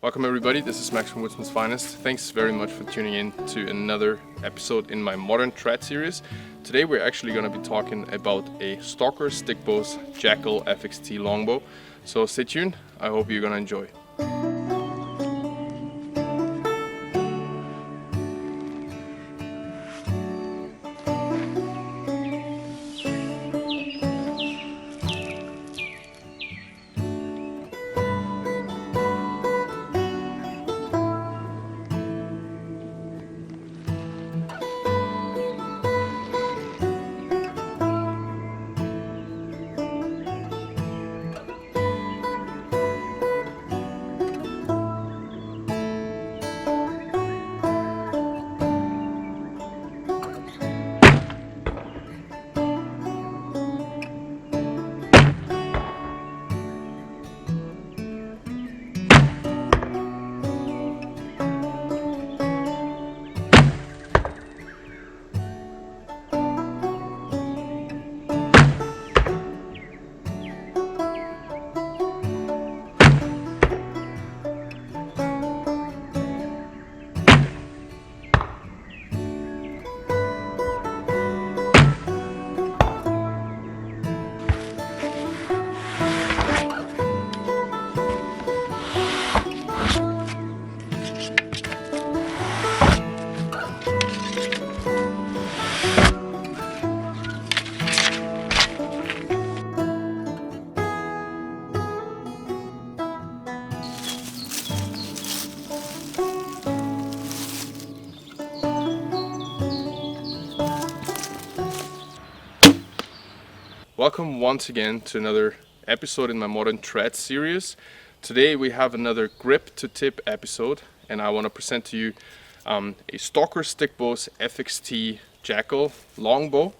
Welcome everybody, this is Max from Woodsmans Finest. Thanks very much for tuning in to another episode in my Modern Trad series. Today we're actually going to be talking about a Stalker Stickbows Jackal FXT longbow. So stay tuned, I hope you're going to enjoy. Welcome once again to another episode in my Modern Trad series. Today we have another grip to tip episode, and I want to present to you a Stalker Stickbows FXT Jackal longbow.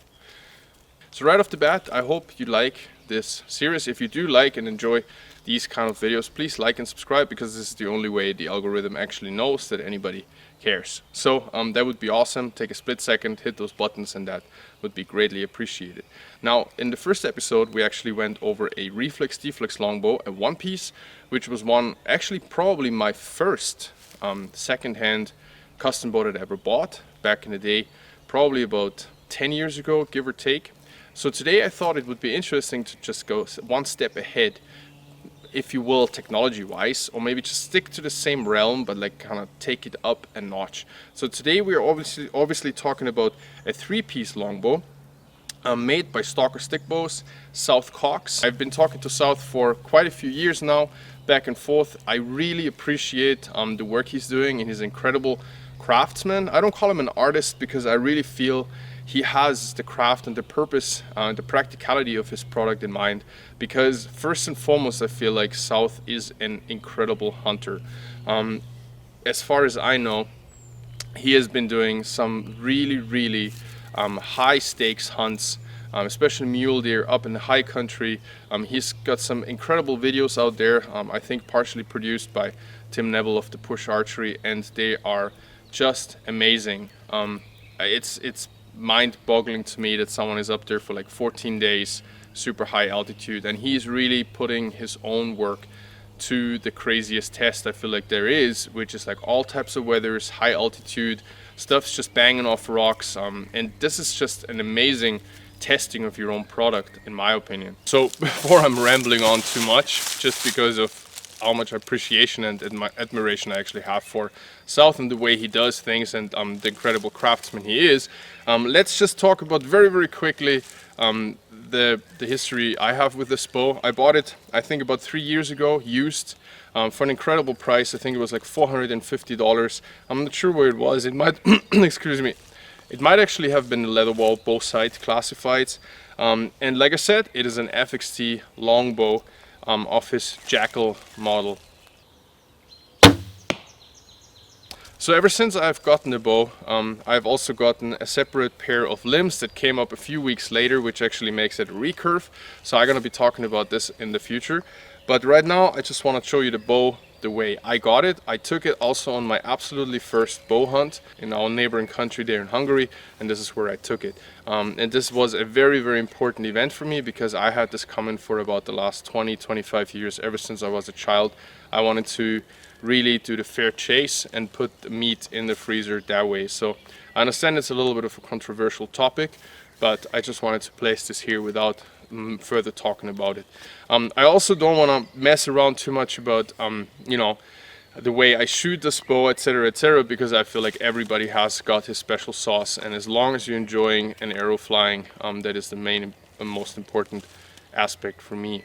So right off the bat, I hope you like this series. If you do like and enjoy these kind of videos, please like and subscribe, because this is the only way the algorithm actually knows that anybody cares. So that would be awesome. Take a split second, hit those buttons, and that would be greatly appreciated. Now, in the first episode we actually went over a reflex deflex longbow, a one piece, which was actually probably my first second-hand custom bow that I ever bought back in the day, probably about 10 years ago, give or take. So today I thought it would be interesting to just go one step ahead, if you will, technology wise, or maybe just stick to the same realm but like kind of take it up a notch. So today we are obviously talking about a three-piece longbow made by Stalker Stickbows, South Cox. I've been talking to South for quite a few years now, back and forth. I really appreciate the work he's doing, and he's an incredible craftsman. I don't call him an artist because I really feel he has the craft and the purpose, the practicality of his product in mind, because first and foremost I feel like South is an incredible hunter. As far as I know, he has been doing some really high stakes hunts, especially mule deer up in the high country. He's got some incredible videos out there, I think partially produced by Tim Neville of the Push Archery, and they are just amazing. It's mind-boggling to me that someone is up there for like 14 days, super high altitude, and he's really putting his own work to the craziest test I feel like there is, which is like all types of weathers, high altitude, stuff's just banging off rocks, and this is just an amazing testing of your own product, in my opinion. So before I'm rambling on too much, just because of how much appreciation and admiration I actually have for South and the way he does things, and the incredible craftsman he is, let's just talk about very quickly the history I have with this bow. I bought it, I think, about 3 years ago, used, for an incredible price. I think it was like $450. I'm not sure where it was. It might, excuse me, it might actually have been the Leatherwall bow site classifieds. And like I said, it is an FXT longbow of his Jackal model. So ever since I've gotten the bow, I've also gotten a separate pair of limbs that came up a few weeks later, which actually makes it a recurve. So I'm going to be talking about this in the future. But right now I just want to show you the bow the way I got it. I took it also on my absolutely first bow hunt in our neighboring country there in Hungary, and this is where I took it. And this was a very, very important event for me because I had this coming for about the last 20-25 years. Ever since I was a child, I wanted to really do the fair chase and put the meat in the freezer that way. So I understand it's a little bit of a controversial topic, but I just wanted to place this here without further talking about it. I also don't want to mess around too much about you know, the way I shoot this bow, etc., because I feel like everybody has got his special sauce, and as long as you're enjoying an arrow flying, that is the main and most important aspect for me.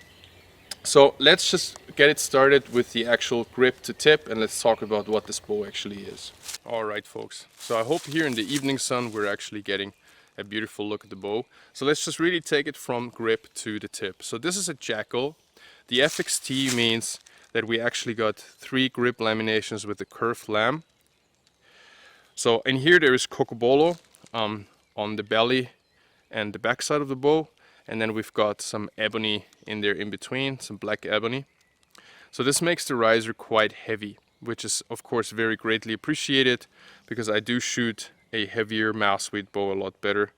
So let's just get it started with the actual grip to tip, and let's talk about what this bow actually is. Alright folks, so I hope here in the evening sun we're actually getting a beautiful look at the bow. So let's just really take it from grip to the tip. So this is a Jackal. The FXT means that we actually got 3 grip laminations with the curved lam. So in here there is Cocobolo on the belly and the back side of the bow, and then we've got some ebony in there in between, some black ebony. So this makes the riser quite heavy, which is of course very greatly appreciated because I do shoot a heavier mass weight bow a lot better.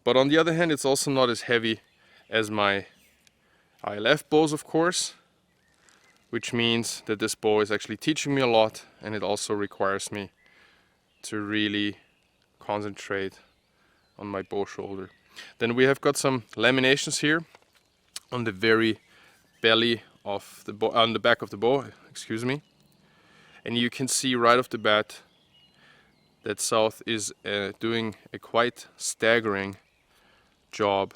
But on the other hand, it's also not as heavy as my ILF bows, of course, which means that this bow is actually teaching me a lot, and it also requires me to really concentrate on my bow shoulder. Then we have got some laminations here on the very belly of the bow, on the back of the bow, excuse me, and you can see right off the bat that South is doing a quite staggering job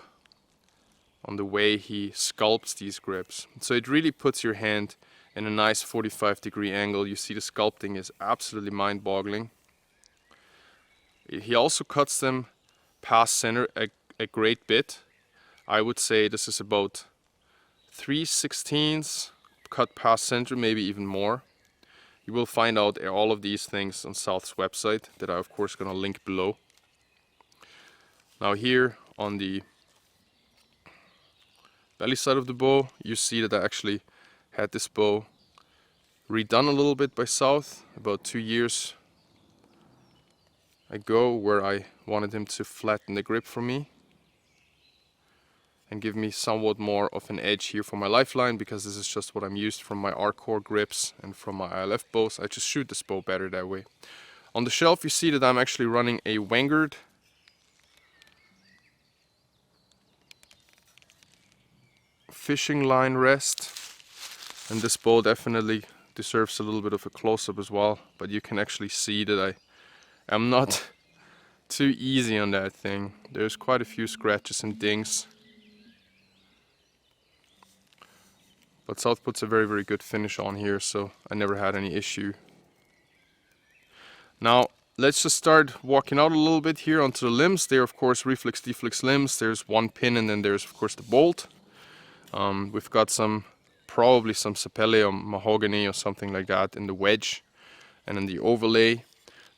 on the way he sculpts these grips. So it really puts your hand in a nice 45-degree angle. You see the sculpting is absolutely mind-boggling. He also cuts them past center a great bit. I would say this is about 3/16 cut past center, maybe even more. You will find out all of these things on South's website that I of course gonna link below. Now here on the belly side of the bow, you see that I actually had this bow redone a little bit by South about 2 years ago, where I wanted him to flatten the grip for me and give me somewhat more of an edge here for my lifeline, because this is just what I'm used from my R-Core grips and from my ILF bows. I just shoot this bow better that way. On the shelf you see that I'm actually running a Vanguard fishing line rest, and this bow definitely deserves a little bit of a close-up as well, but you can actually see that I am not too easy on that thing. There's quite a few scratches and dings. But South puts a very, very good finish on here, so I never had any issue. Now, let's just start walking out a little bit here onto the limbs. They're of course reflex deflex limbs. There's one pin, and then there's of course the bolt. We've got probably some sapele or mahogany or something like that in the wedge. And in the overlay,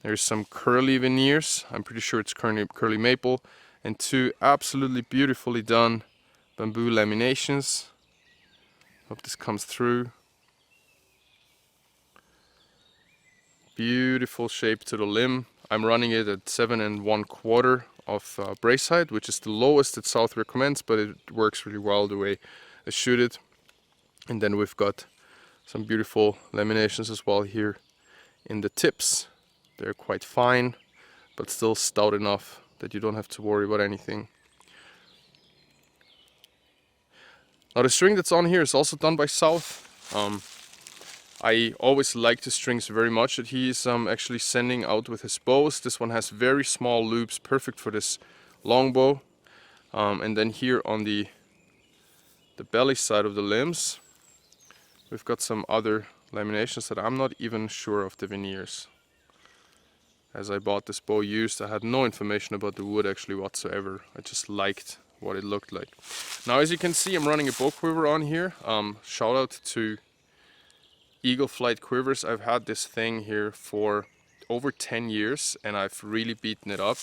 there's some curly veneers. I'm pretty sure it's curly maple. And 2 absolutely beautifully done bamboo laminations. Hope this comes through. Beautiful shape to the limb. I'm running it at 7 1/4 of brace height, which is the lowest that South recommends, but it works really well the way I shoot it. And then we've got some beautiful laminations as well here in the tips. They're quite fine, but still stout enough that you don't have to worry about anything. Now the string that's on here is also done by South. I always like the strings very much that he's actually sending out with his bows. This one has very small loops, perfect for this long bow. And then here on the belly side of the limbs, we've got some other laminations that I'm not even sure of the veneers. As I bought this bow used, I had no information about the wood actually whatsoever. I just liked what it looked like. Now as you can see, I'm running a bow quiver on here. Shout out to Eagle Flight Quivers. I've had this thing here for over 10 years and I've really beaten it up,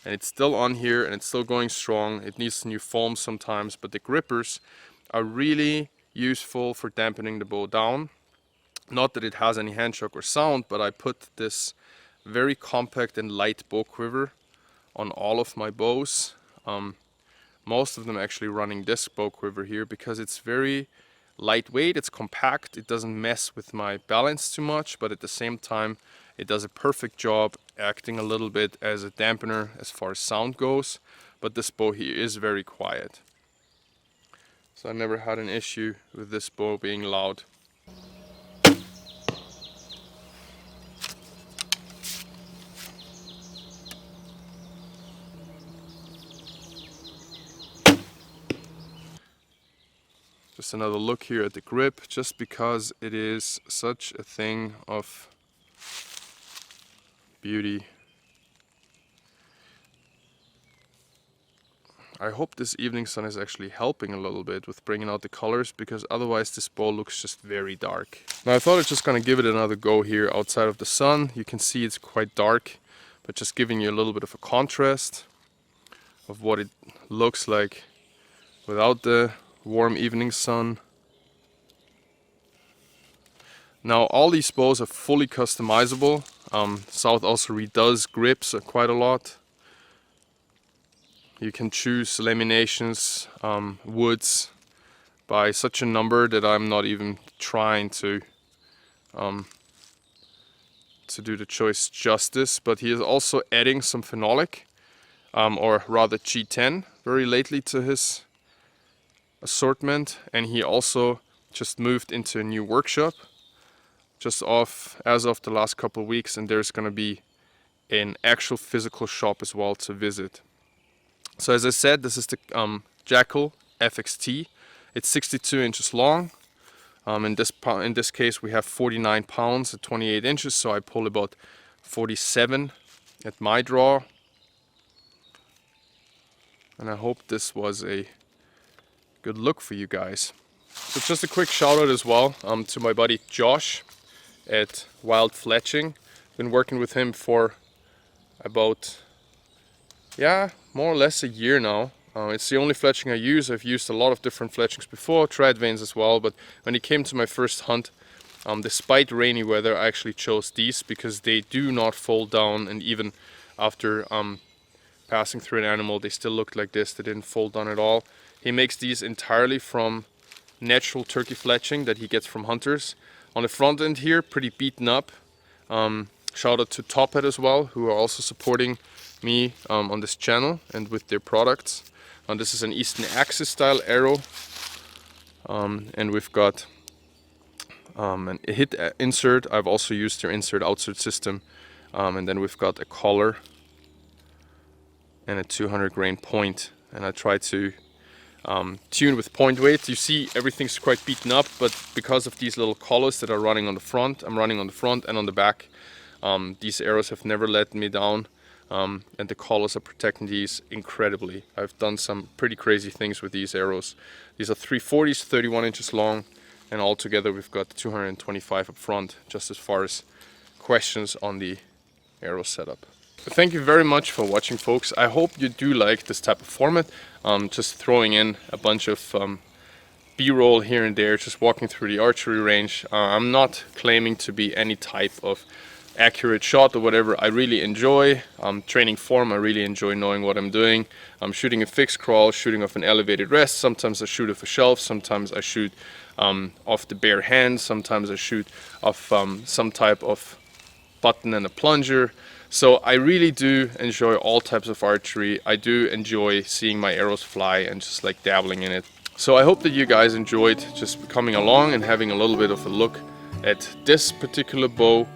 and it's still on here and it's still going strong. It needs new foam sometimes, but the grippers are really useful for dampening the bow down. Not that it has any hand shock or sound, but I put this very compact and light bow quiver on all of my bows. Most of them actually running this bow quiver here because it's very lightweight, it's compact, it doesn't mess with my balance too much, but at the same time it does a perfect job acting a little bit as a dampener as far as sound goes. But this bow here is very quiet, so I never had an issue with this bow being loud. Just another look here at the grip, just because it is such a thing of beauty. I hope this evening sun is actually helping a little bit with bringing out the colors, because otherwise this bow looks just very dark. Now I thought I was just gonna give it another go here outside of the sun. You can see it's quite dark, but just giving you a little bit of a contrast of what it looks like without the warm evening sun. Now all these bows are fully customizable. South also redoes grips quite a lot. You can choose laminations, woods by such a number that I'm not even trying to do the choice justice. But he is also adding some phenolic, or rather G10, very lately to his assortment. And he also just moved into a new workshop just as of the last couple of weeks, and there's going to be an actual physical shop as well to visit. So as I said, this is the Jackal FXT. It's 62 inches long. In this case we have 49 pounds at 28 inches, so I pull about 47 at my draw. And I hope this was a good look for you guys. So just a quick shout out as well to my buddy Josh at Wild Fletching. Been working with him for about, yeah, more or less a year now. It's the only fletching I use. I've used a lot of different fletchings before, tried vanes as well, but when it came to my first hunt, despite rainy weather, I actually chose these because they do not fold down, and even after passing through an animal, they still looked like this. They didn't fold down at all. He makes these entirely from natural turkey fletching that he gets from hunters. On the front end here, pretty beaten up. Shout out to Top Hat as well, who are also supporting me on this channel and with their products. This is an Eastern Axis style arrow, and we've got a hit insert. I've also used their insert outsert system, and then we've got a collar and a 200 grain point, and I try to tune with point weight. You see everything's quite beaten up, but because of these little collars that are running on the front, I'm running on the front and on the back. These arrows have never let me down, and the collars are protecting these incredibly. I've done some pretty crazy things with these arrows. These are 340s, 31 inches long, and altogether we've got 225 up front, just as far as questions on the arrow setup. Thank you very much for watching, folks. I hope you do like this type of format. Just throwing in a bunch of B-roll here and there, just walking through the archery range. I'm not claiming to be any type of accurate shot or whatever. I really enjoy training form. I really enjoy knowing what I'm doing. I'm shooting a fixed crawl, shooting off an elevated rest. Sometimes I shoot off a shelf. Sometimes I shoot off the bare hand. Sometimes I shoot off some type of button and a plunger. So I really do enjoy all types of archery. I do enjoy seeing my arrows fly and just like dabbling in it. So I hope that you guys enjoyed just coming along and having a little bit of a look at this particular bow,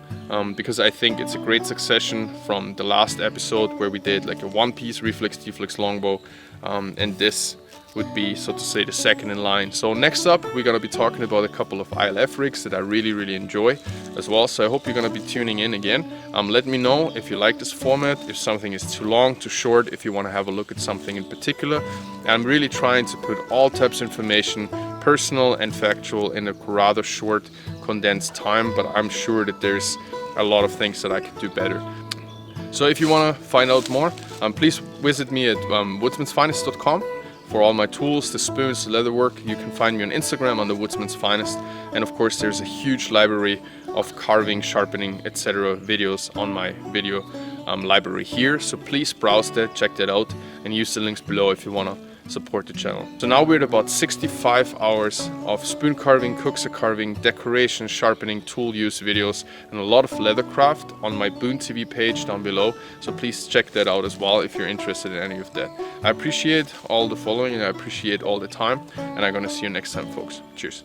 because I think it's a great succession from the last episode where we did like a one-piece reflex deflex longbow, and this would be, so to say, the second in line. So next up we're going to be talking about a couple of ILF rigs that I really enjoy as well. So I hope you're going to be tuning in again. Let me know if you like this format, if something is too long, too short, if you want to have a look at something in particular. I'm really trying to put all types of information, personal and factual, in a rather short condensed time, but I'm sure that there's a lot of things that I could do better. So if you want to find out more, please visit me at woodsmansfinest.com. For all my tools, the spoons, the leatherwork, you can find me on Instagram under Woodsmans Finest. And of course there's a huge library of carving, sharpening, etc. videos on my video library here. So please browse that, check that out, and use the links below if you want to support the channel. So now we're at about 65 hours of spoon carving, cooksa carving, decoration, sharpening, tool use videos, and a lot of leathercraft on my Boon TV page down below. So please check that out as well if you're interested in any of that. I appreciate all the following and I appreciate all the time, and I'm gonna see you next time, folks. Cheers.